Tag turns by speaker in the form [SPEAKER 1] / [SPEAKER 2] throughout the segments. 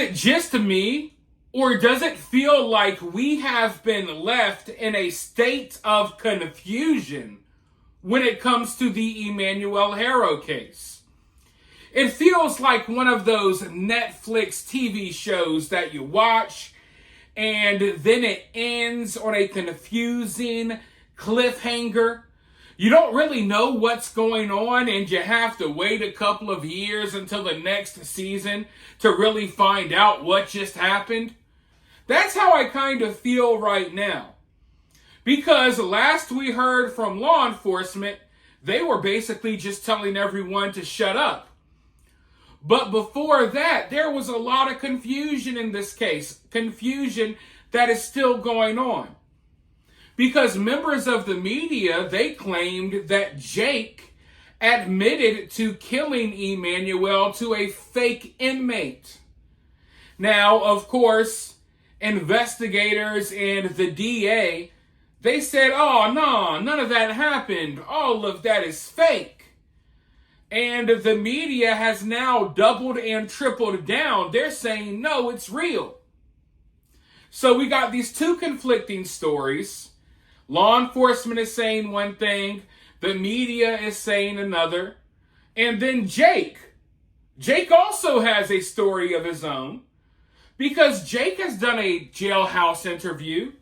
[SPEAKER 1] it just me, or does it feel like we have been left in a state of confusion when it comes to the Emmanuel Haro case? It feels like one of those Netflix TV shows that you watch and then it ends on a confusing cliffhanger. You don't really know what's going on, and you have to wait a couple of years until the next season to really find out what just happened. That's how I kind of feel right now. Because last we heard from law enforcement, they were basically just telling everyone to shut up. But before that, there was a lot of confusion in this case. Confusion that is still going on. Because members of the media, they claimed that Jake admitted to killing Emmanuel to a fake inmate. Now, of course, investigators and the DA, they said, oh, no, none of that happened. All of that is fake. And the media has now doubled and tripled down. They're saying, no, it's real. So we got these two conflicting stories. Law enforcement is saying one thing, the media is saying another, and then Jake also has a story of his own, because Jake has done a jailhouse interview,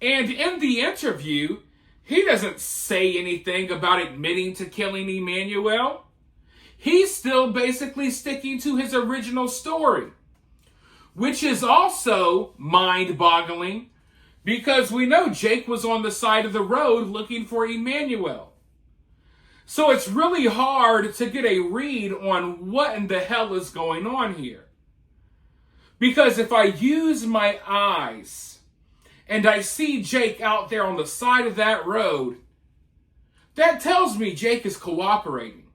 [SPEAKER 1] and in the interview, he doesn't say anything about admitting to killing Emmanuel. He's still basically sticking to his original story, which is also mind-boggling, because we know Jake was on the side of the road looking for Emmanuel. So it's really hard to get a read on what in the hell is going on here. Because if I use my eyes and I see Jake out there on the side of that road, that tells me Jake is cooperating.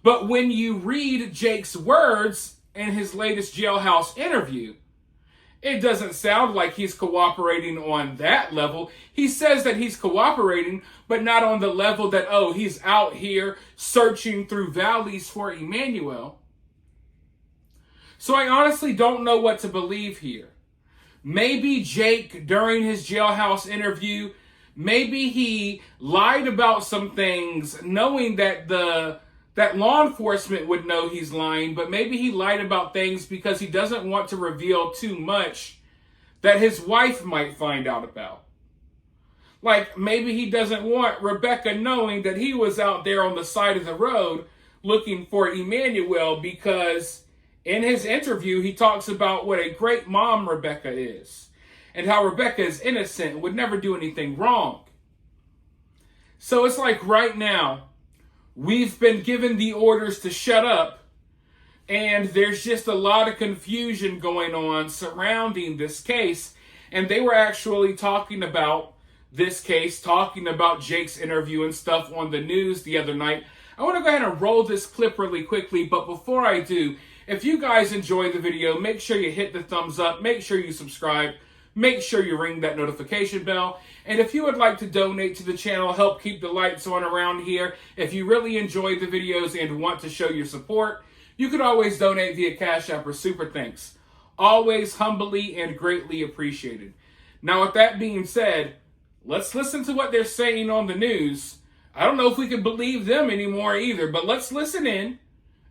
[SPEAKER 1] But when you read Jake's words in his latest jailhouse interview, it doesn't sound like he's cooperating on that level. He says that he's cooperating, but not on the level that, oh, he's out here searching through valleys for Emmanuel. So I honestly don't know what to believe here. Maybe Jake, during his jailhouse interview, maybe he lied about some things, knowing that that law enforcement would know he's lying, but maybe he lied about things because he doesn't want to reveal too much that his wife might find out about. Like, maybe he doesn't want Rebecca knowing that he was out there on the side of the road looking for Emmanuel, because in his interview, he talks about what a great mom Rebecca is and how Rebecca is innocent and would never do anything wrong. So it's like right now, we've been given the orders to shut up, and there's just a lot of confusion going on surrounding this case. And they were actually talking about this case, talking about Jake's interview and stuff on the news the other night. I want to go ahead and roll this clip really quickly, but before I do, if you guys enjoy the video, make sure you hit the thumbs up, make sure you subscribe, make sure you ring that notification bell. And if you would like to donate to the channel, help keep the lights on around here, if you really enjoy the videos and want to show your support, you could always donate via Cash App or Super Thanks. Always humbly and greatly appreciated. Now, with that being said, let's listen to what they're saying on the news. I don't know if we can believe them anymore either, but let's listen in,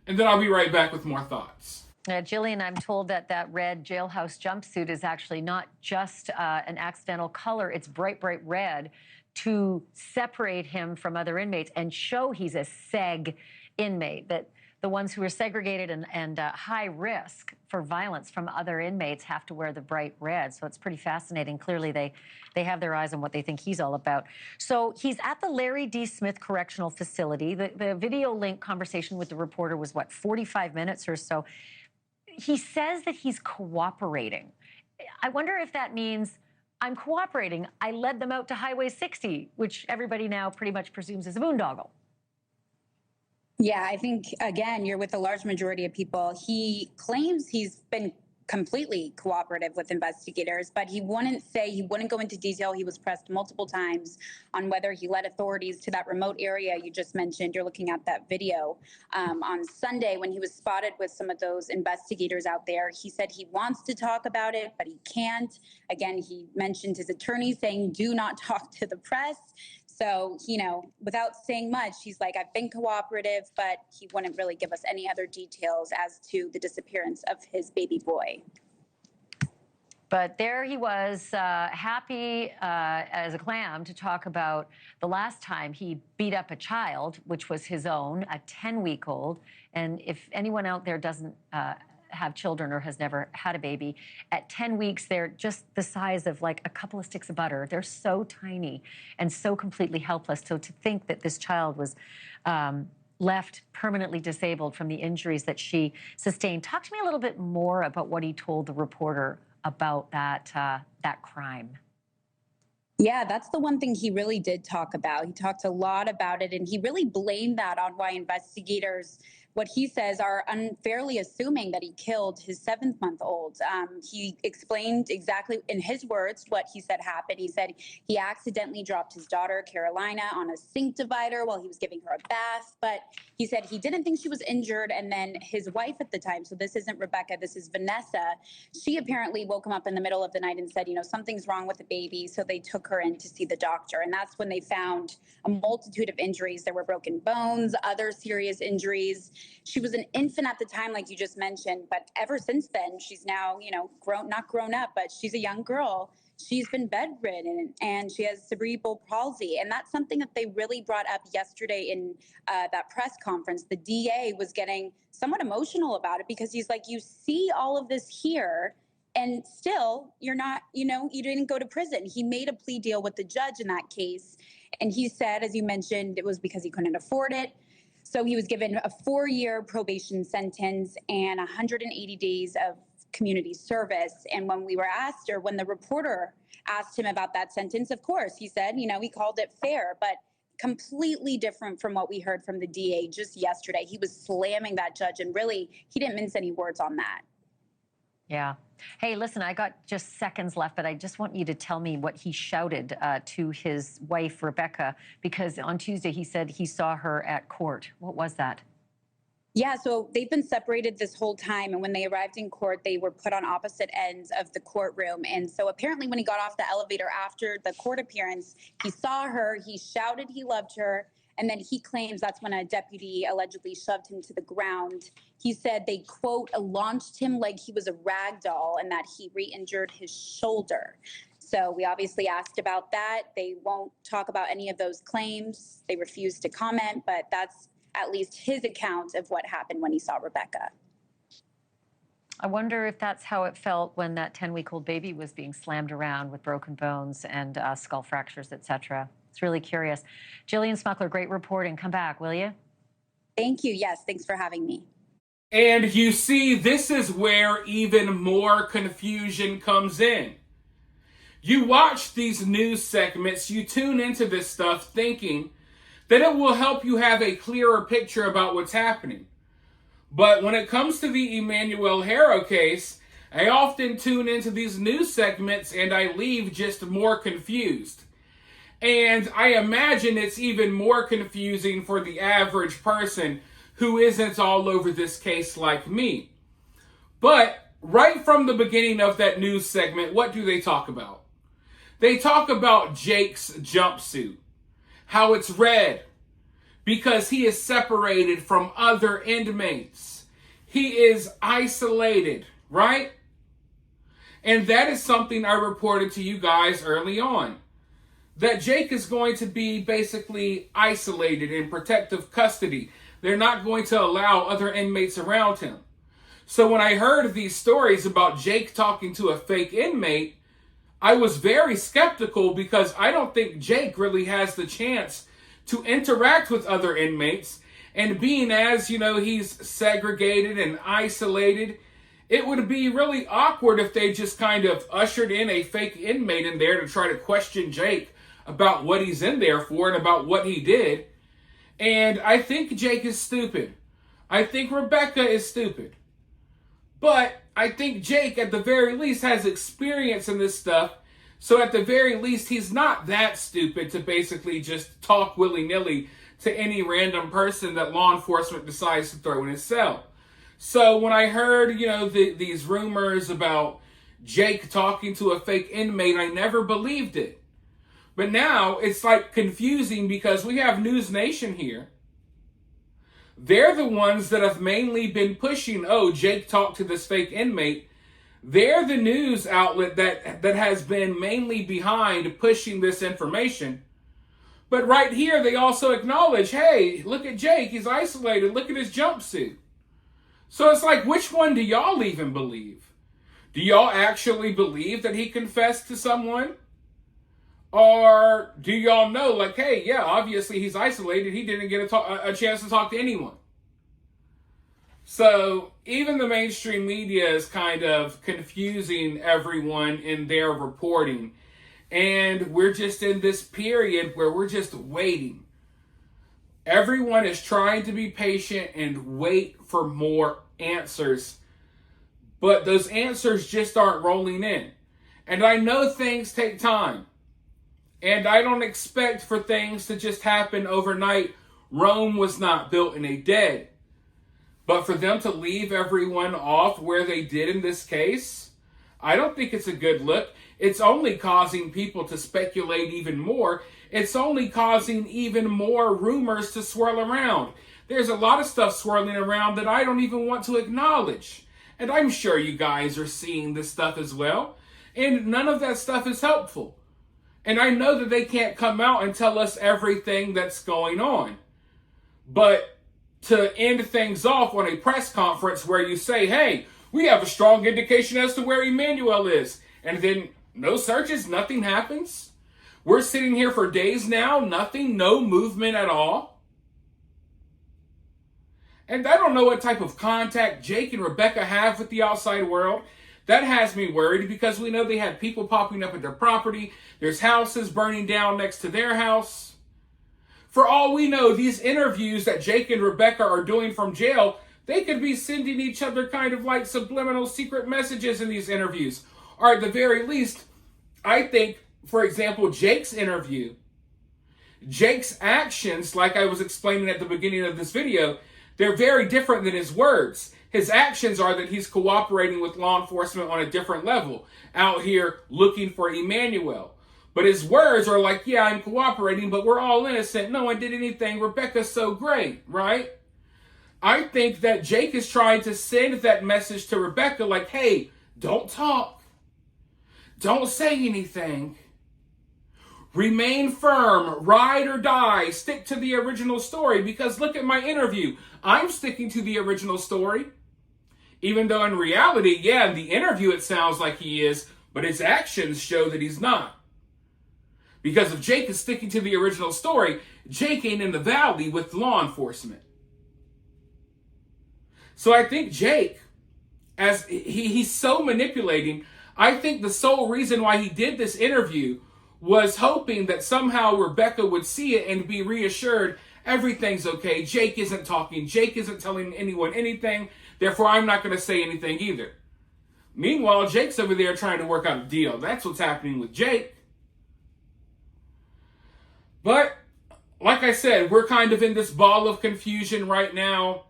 [SPEAKER 1] and then I'll be right back with more thoughts.
[SPEAKER 2] Jillian, I'm told that that red jailhouse jumpsuit is actually not just an accidental color. It's bright, bright red to separate him from other inmates and show he's a seg inmate, that the ones who are segregated and high risk for violence from other inmates have to wear the bright red. So it's pretty fascinating. Clearly, they have their eyes on what they think he's all about. So he's at the Larry D. Smith Correctional Facility. The video link conversation with the reporter was, what, 45 minutes or so. He says that he's cooperating. I wonder if that means I'm cooperating. I led them out to Highway 60, which everybody now pretty much presumes is a boondoggle.
[SPEAKER 3] Yeah, I think, again, you're with a large majority of people. He claims he's been completely cooperative with investigators, but he wouldn't go into detail. He was pressed multiple times on whether he led authorities to that remote area you just mentioned. You're looking at that video on Sunday when he was spotted with some of those investigators out there. He said he wants to talk about it, but he can't. Again, he mentioned his attorney saying, do not talk to the press. So, without saying much, he's like, I've been cooperative, but he wouldn't really give us any other details as to the disappearance of his baby boy.
[SPEAKER 2] But there he was, happy as a clam to talk about the last time he beat up a child, which was his own, a 10-week-old. And if anyone out there doesn't have children or has never had a baby, at 10 weeks, they're just the size of like a couple of sticks of butter. They're so tiny and so completely helpless. So to think that this child was left permanently disabled from the injuries that she sustained. Talk to me a little bit more about what he told the reporter about that crime.
[SPEAKER 3] Yeah, that's the one thing he really did talk about. He talked a lot about it, and he really blamed that on why investigators, what he says, are unfairly assuming that he killed his 7-month-old. He explained exactly in his words what he said happened. He said he accidentally dropped his daughter, Carolina, on a sink divider while he was giving her a bath. But he said he didn't think she was injured. And then his wife at the time, so this isn't Rebecca, this is Vanessa, she apparently woke him up in the middle of the night and said, something's wrong with the baby. So they took her in to see the doctor. And that's when they found a multitude of injuries. There were broken bones, other serious injuries. She was an infant at the time, like you just mentioned, but ever since then, she's now, not grown up, but she's a young girl. She's been bedridden and she has cerebral palsy. And that's something that they really brought up yesterday in that press conference. The DA was getting somewhat emotional about it because he's like, you see all of this here and still you're not, you didn't go to prison. He made a plea deal with the judge in that case. And he said, as you mentioned, it was because he couldn't afford it. So he was given a 4-year probation sentence and 180 days of community service. And when we were asked, or when the reporter asked him about that sentence, of course, he said, he called it fair, but completely different from what we heard from the DA just yesterday. He was slamming that judge, and really, he didn't mince any words on that.
[SPEAKER 2] Yeah. Hey, listen, I got just seconds left, but I just want you to tell me what he shouted to his wife, Rebecca, because on Tuesday he said he saw her at court. What was that?
[SPEAKER 3] Yeah, so they've been separated this whole time. And when they arrived in court, they were put on opposite ends of the courtroom. And so apparently when he got off the elevator after the court appearance, he saw her, he shouted he loved her. And then he claims that's when a deputy allegedly shoved him to the ground. He said they, quote, launched him like he was a rag doll and that he re-injured his shoulder. So we obviously asked about that. They won't talk about any of those claims. They refuse to comment, but that's at least his account of what happened when he saw Rebecca.
[SPEAKER 2] I wonder if that's how it felt when that 10-week-old baby was being slammed around with broken bones and skull fractures, etc. It's really curious. Jillian Smuckler, great reporting. Come back, will you?
[SPEAKER 3] Thank you. Yes, thanks for having me.
[SPEAKER 1] And you see, this is where even more confusion comes in. You watch these news segments, you tune into this stuff thinking that it will help you have a clearer picture about what's happening. But when it comes to the Emmanuel Haro case, I often tune into these news segments and I leave just more confused. And I imagine it's even more confusing for the average person who isn't all over this case like me. But right from the beginning of that news segment, what do they talk about? They talk about Jake's jumpsuit, how it's red, because he is separated from other inmates. He is isolated, right? And that is something I reported to you guys early on. That Jake is going to be basically isolated in protective custody. They're not going to allow other inmates around him. So when I heard these stories about Jake talking to a fake inmate, I was very skeptical because I don't think Jake really has the chance to interact with other inmates. And being as, he's segregated and isolated, it would be really awkward if they just kind of ushered in a fake inmate in there to try to question Jake about what he's in there for and about what he did. And I think Jake is stupid. I think Rebecca is stupid. But I think Jake, at the very least, has experience in this stuff. So at the very least, he's not that stupid to basically just talk willy-nilly to any random person that law enforcement decides to throw in his cell. So when I heard, these rumors about Jake talking to a fake inmate, I never believed it. But now it's like confusing because we have News Nation here. They're the ones that have mainly been pushing, Jake talked to this fake inmate. They're the news outlet that has been mainly behind pushing this information. But right here, they also acknowledge, hey, look at Jake. He's isolated. Look at his jumpsuit. So it's like, which one do y'all even believe? Do y'all actually believe that he confessed to someone? Or do y'all know, like, hey, yeah, obviously he's isolated. He didn't get a chance to talk to anyone. So even the mainstream media is kind of confusing everyone in their reporting. And we're just in this period where we're just waiting. Everyone is trying to be patient and wait for more answers. But those answers just aren't rolling in. And I know things take time. And I don't expect for things to just happen overnight. Rome was not built in a day. But for them to leave everyone off where they did in this case, I don't think it's a good look. It's only causing people to speculate even more. It's only causing even more rumors to swirl around. There's a lot of stuff swirling around that I don't even want to acknowledge. And I'm sure you guys are seeing this stuff as well. And none of that stuff is helpful. And I know that they can't come out and tell us everything that's going on. But to end things off on a press conference where you say, hey, we have a strong indication as to where Emmanuel is. And then no searches, nothing happens. We're sitting here for days now, nothing, no movement at all. And I don't know what type of contact Jake and Rebecca have with the outside world. That has me worried because we know they had people popping up at their property. There's houses burning down next to their house. For all we know, these interviews that Jake and Rebecca are doing from jail, they could be sending each other kind of like subliminal secret messages in these interviews. Or at the very least, I think, for example, Jake's interview, Jake's actions, like I was explaining at the beginning of this video, they're very different than his words. His actions are that he's cooperating with law enforcement on a different level, out here looking for Emmanuel. But his words are like, yeah, I'm cooperating, but we're all innocent. No one did anything. Rebecca's so great, right? I think that Jake is trying to send that message to Rebecca like, hey, don't talk. Don't say anything. Remain firm, ride or die, stick to the original story, because look at my interview. I'm sticking to the original story. Even though in reality, yeah, in the interview it sounds like he is, but his actions show that he's not. Because if Jake is sticking to the original story, Jake ain't in the valley with law enforcement. So I think Jake, as he's so manipulating, I think the sole reason why he did this interview was hoping that somehow Rebecca would see it and be reassured, everything's okay. Jake isn't talking. Jake isn't telling anyone anything. Therefore, I'm not going to say anything either. Meanwhile, Jake's over there trying to work out a deal. That's what's happening with Jake. But, like I said, we're kind of in this ball of confusion right now.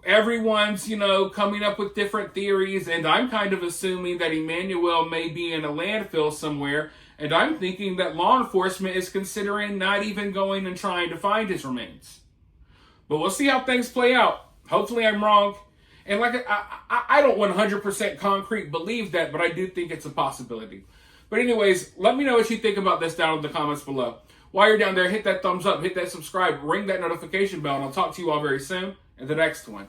[SPEAKER 1] Everyone's, coming up with different theories, and I'm kind of assuming that Emmanuel may be in a landfill somewhere, and I'm thinking that law enforcement is considering not even going and trying to find his remains. But we'll see how things play out. Hopefully I'm wrong. And like I don't 100% concrete believe that, but I do think it's a possibility. But anyways, let me know what you think about this down in the comments below. While you're down there, hit that thumbs up, hit that subscribe, ring that notification bell, and I'll talk to you all very soon in the next one.